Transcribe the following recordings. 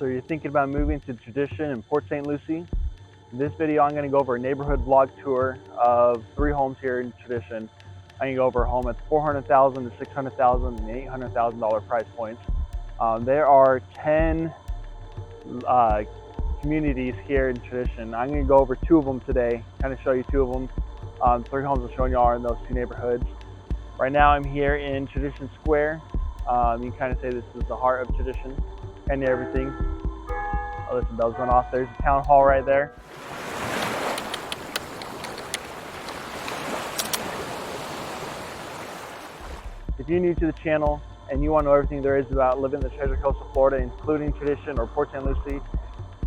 So you're thinking about moving to Tradition in Port Saint Lucie? In this video, I'm going to go over a neighborhood vlog tour of 3 homes here in Tradition. I'm going to go over a home at $400,000 to $600,000 and $800,000 price points. There are 10 communities here in Tradition. I'm going to go over 2 of them today, kind of show you 2 of them. 3 homes I'm showing you are in those 2 neighborhoods. Right now I'm here in Tradition Square. You can kind of say this is the heart of Tradition, kind of everything. Oh, listen, bells going off. There's the town hall right there. If you're new to the channel and you want to know everything there is about living in the Treasure Coast of Florida, including Tradition or Port Saint Lucie,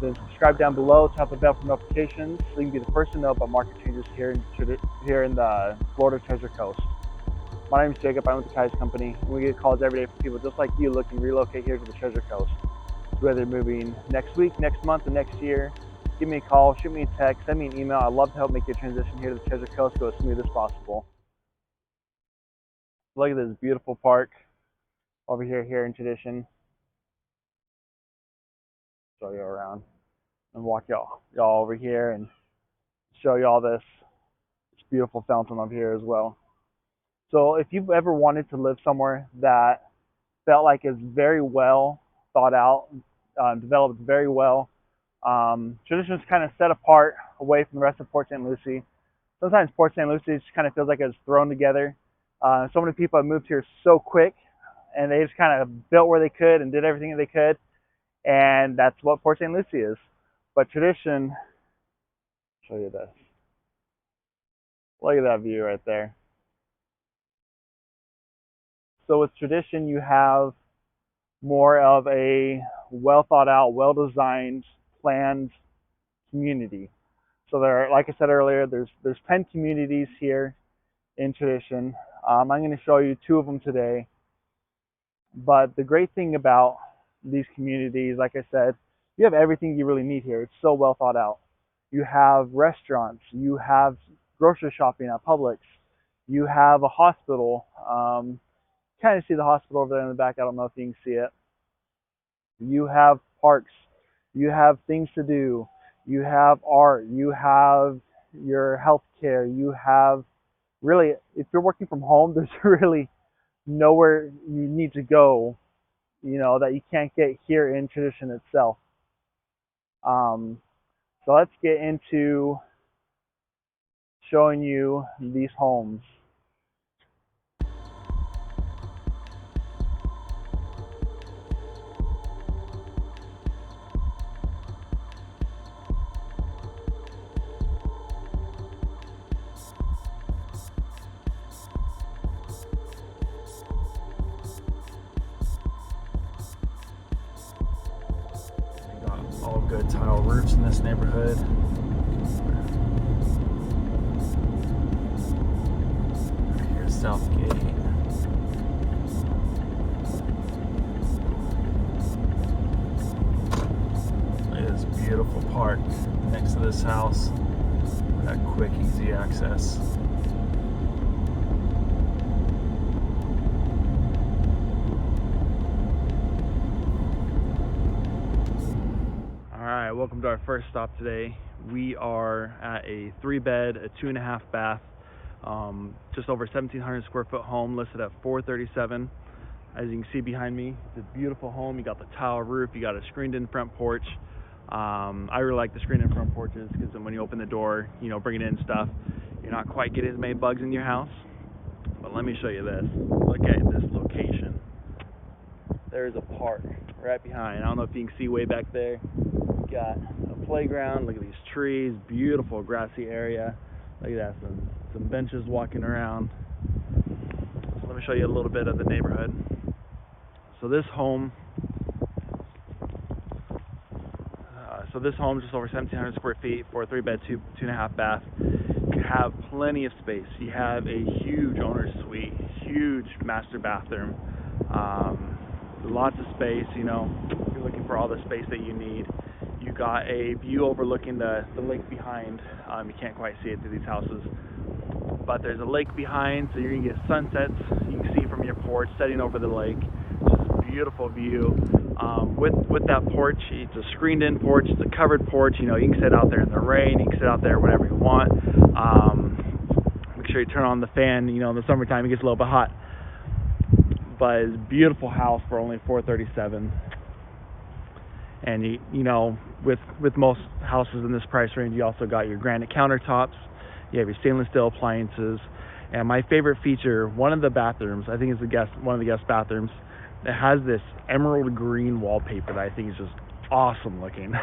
then subscribe down below, tap the bell for notifications so you can be the first to know about market changes here in the Florida Treasure Coast. My name is Jacob. I'm with the Kai's Company, and we get calls every day from people just like you looking to relocate here to the Treasure Coast. So whether you're moving next week, next month, or next year, give me a call, shoot me a text, send me an email. I'd love to help make your transition here to the Treasure Coast go as smooth as possible. Look at this beautiful park over here in Tradition. Show you around and walk y'all over here and show you all this beautiful fountain over here as well. So if you've ever wanted to live somewhere that felt like it's very well thought out, developed very well, Tradition's kind of set apart away from the rest of Port Saint Lucie. Sometimes Port Saint Lucie just kind of feels like it's thrown together. So many people have moved here so quick, and they just kind of built where they could and did everything that they could, and that's what Port Saint Lucie is. But Tradition, I'll show you this. Look at that view right there. So with Tradition, you have more of a well thought out, well designed, planned community. So there, like I said earlier, there's 10 communities here in Tradition. I'm going to show you 2 of them today. But the great thing about these communities, like I said, you have everything you really need here. It's so well thought out. You have restaurants, you have grocery shopping at Publix, you have a hospital. Kind of see the hospital over there in the back. I don't know if you can see it. You have parks, you have things to do, you have art, you have your health care, you have really, if you're working from home, there's really nowhere you need to go, you know, that you can't get here in Tradition itself. So let's get into showing you these homes. All good tile roofs in this neighborhood. Here's Southgate. Look at this beautiful park next to this house. Got quick, easy access. Alright, welcome to our first stop today. We are at a 3-bed, a 2.5 bath, just over 1,700 square foot home listed at $437,000. As you can see behind me, it's a beautiful home. You got the tile roof, you got a screened in front porch. I really like the screened in front porches because then when you open the door, you know, bringing in stuff, you're not quite getting as many bugs in your house. But let me show you this. Look at this location. There's a park right behind. I don't know if you can see way back there. Got a playground. Look at these trees, beautiful grassy area. Look at that, some benches walking around. So let me show you a little bit of the neighborhood. So this home just over 1,700 square feet for a 3-bed, 2.5 bath. You have plenty of space. You have a huge owner's suite, huge master bathroom, lots of space. You know, you're looking for all the space that you need. You got a view overlooking the lake behind. You can't quite see it through these houses, but there's a lake behind, so you're gonna get sunsets you can see from your porch setting over the lake. Just a beautiful view. With that porch, it's a screened-in porch. It's a covered porch. You know, you can sit out there in the rain. You can sit out there whenever you want. Make sure you turn on the fan. You know, in the summertime it gets a little bit hot. But it's a beautiful house for only $437. And you know, with most houses in this price range, you also got your granite countertops. You have your stainless steel appliances. And my favorite feature, one of the bathrooms, I think it's one of the guest bathrooms, it has this emerald green wallpaper that I think is just awesome looking.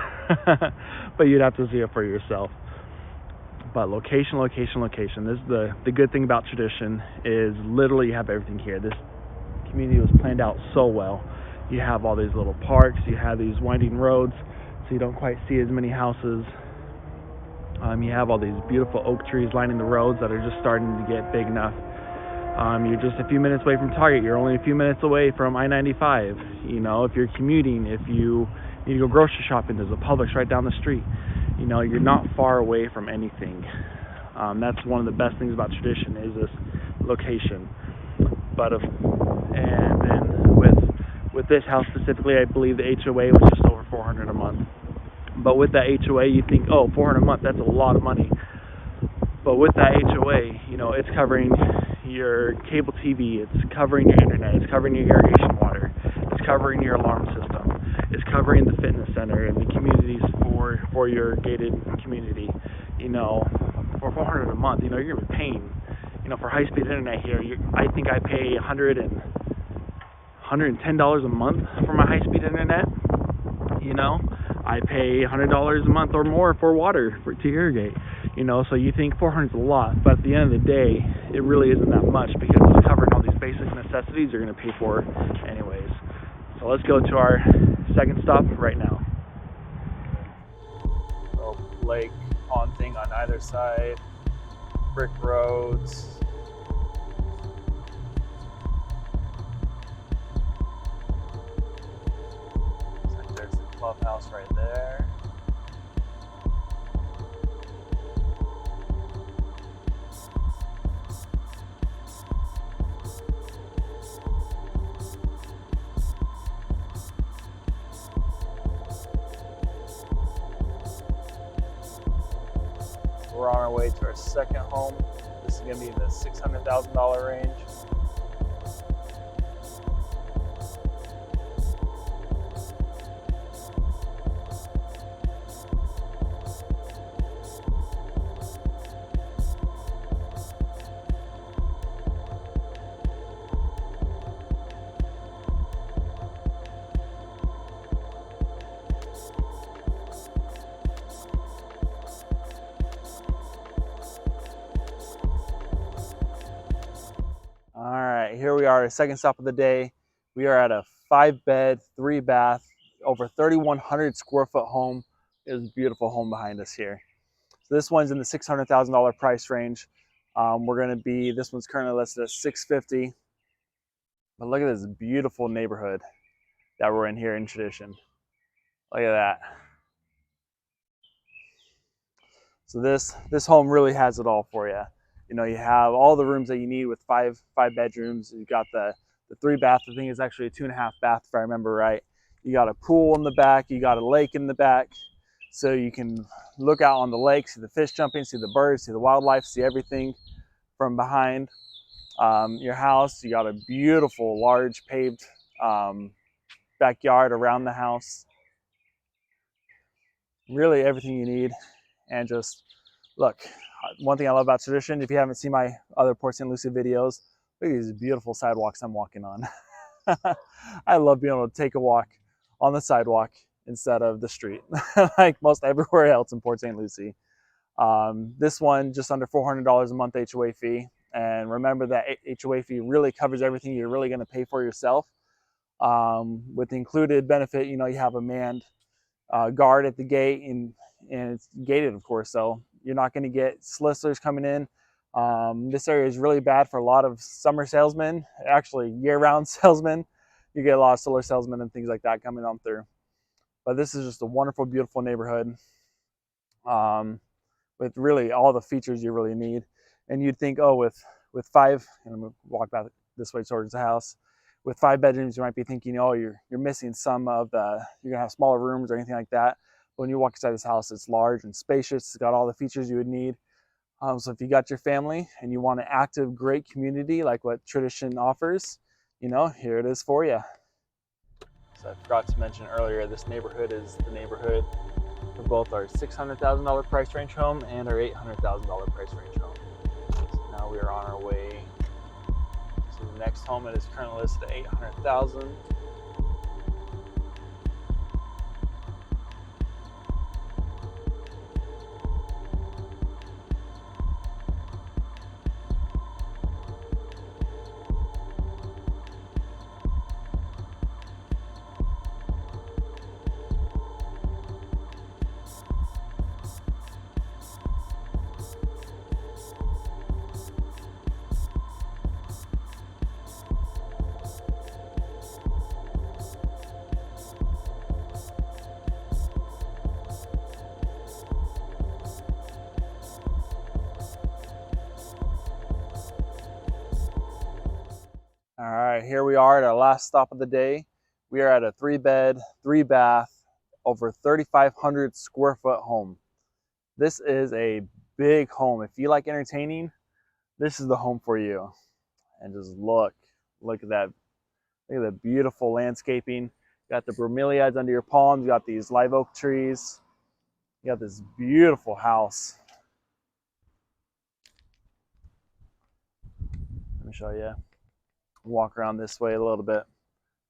But you'd have to see it for yourself. But location, location, location. This is the good thing about Tradition, is literally you have everything here. This community was planned out so well. You have all these little parks, you have these winding roads, so you don't quite see as many houses. You have all these beautiful oak trees lining the roads that are just starting to get big enough. You're just a few minutes away from Target. You're only a few minutes away from I-95. You know, if you're commuting, if you need to go grocery shopping, there's a Publix right down the street. You know, you're not far away from anything. That's one of the best things about Tradition, is this location. And then with this house specifically, I believe the HOA was just over $400 a month. But with that HOA, you think, oh, $400 a month, that's a lot of money. But with that HOA, you know, it's covering your cable TV, it's covering your internet, it's covering your irrigation water, it's covering your alarm system, it's covering the fitness center and the communities for your gated community. You know, for $400 a month, you know, you're gonna be paying, you know, for high-speed internet here. I think I pay $110 a month for my high-speed internet. You know, I pay $100 a month or more for water to irrigate. You know, so you think 400 is a lot, but at the end of the day, it really isn't that much, because it's covering all these basic necessities you're going to pay for anyways. So let's go to our second stop right now. So lake, pond thing on either side, brick roads. Looks like there's the clubhouse right there. We're on our way to our second home. This is going to be in the $600,000 range. All right, here we are, second stop of the day. We are at a 5-bed, 3-bath, over 3,100 square foot home. There's a beautiful home behind us here. So this one's in the $600,000 price range. This one's currently listed at $650,000. But look at this beautiful neighborhood that we're in here in Tradition. Look at that. So this home really has it all for you. You know, you have all the rooms that you need with five bedrooms. You've got the 3-bath. I think it's actually a 2.5 bath if I remember right. You got a pool in the back. You got a lake in the back, so you can look out on the lake, see the fish jumping, see the birds, see the wildlife, see everything from behind your house. You got a beautiful, large paved backyard around the house. Really everything you need, and just look. One thing I love about Tradition, if you haven't seen my other Port Saint Lucie videos, look at these beautiful sidewalks I'm walking on. I love being able to take a walk on the sidewalk instead of the street, like most everywhere else in Port Saint Lucie. This one, just under $400 a month HOA fee. And remember that HOA fee really covers everything you're really going to pay for yourself. With the included benefit, you know, you have a manned guard at the gate, and it's gated, of course, so you're not going to get solicitors coming in. This area is really bad for a lot of summer salesmen, actually year-round salesmen. You get a lot of solar salesmen and things like that coming on through. But this is just a wonderful, beautiful neighborhood with really all the features you really need. And you'd think, oh, with 5, and I'm going to walk back this way towards the house, With 5 bedrooms, you might be thinking, oh, you're missing some of the, you're gonna have smaller rooms or anything like that. But when you walk inside this house, it's large and spacious. It's got all the features you would need. So if you got your family and you want an active, great community like what Tradition offers, here it is for you. So I forgot to mention earlier, this neighborhood is the neighborhood for both our $600,000 price range home and our $800,000 price range home. So now we are on our way to the next home. It is currently listed at $800,000. All right, here we are at our last stop of the day. We are at a 3-bed, 3-bath, over 3,500 square foot home. This is a big home. If you like entertaining, this is the home for you. And just look at that. Look at the beautiful landscaping. You got the bromeliads under your palms. You got these live oak trees. You got this beautiful house. Let me show you. Walk around this way a little bit.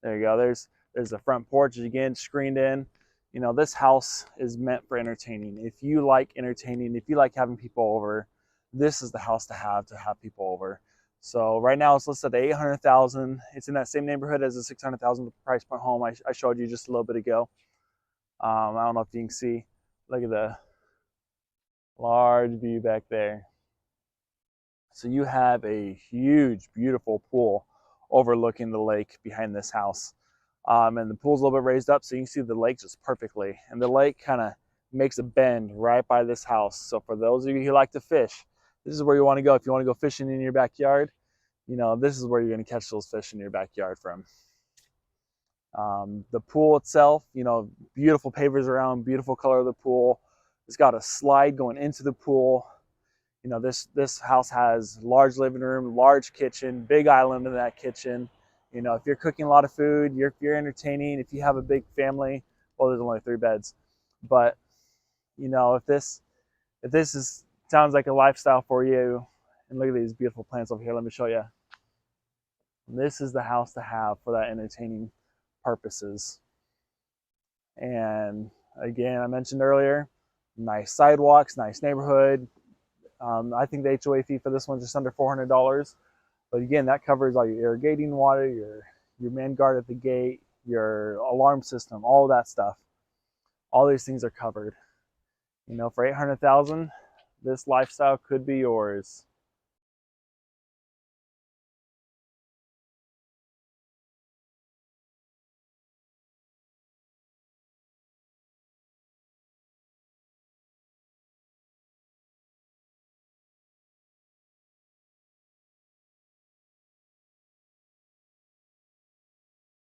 There you go. There's the front porch again, screened in. This house is meant for entertaining. If you like entertaining, if you like having people over, this is the house to have people over. So right now it's listed at $800,000. It's in that same neighborhood as the $600,000 price point home I showed you just a little bit ago. I don't know if you can see. Look at the large view back there. So you have a huge, beautiful pool overlooking the lake behind this house. And the pool's a little bit raised up, so you can see the lake just perfectly. And the lake kind of makes a bend right by this house. So for those of you who like to fish, this is where you want to go. If you want to go fishing in your backyard, this is where you're going to catch those fish in your backyard from. The pool itself, beautiful pavers around, beautiful color of the pool. It's got a slide going into the pool. This house has large living room, large kitchen, big island in that kitchen. If you're cooking a lot of food, if you're entertaining, if you have a big family, well, there's only 3 beds. But, if this sounds like a lifestyle for you, and look at these beautiful plants over here, let me show you. This is the house to have for that entertaining purposes. And again, I mentioned earlier, nice sidewalks, nice neighborhood. I think the HOA fee for this one's just under $400. But again, that covers all your irrigating water, your man guard at the gate, your alarm system, all of that stuff. All these things are covered. For $800,000, this lifestyle could be yours.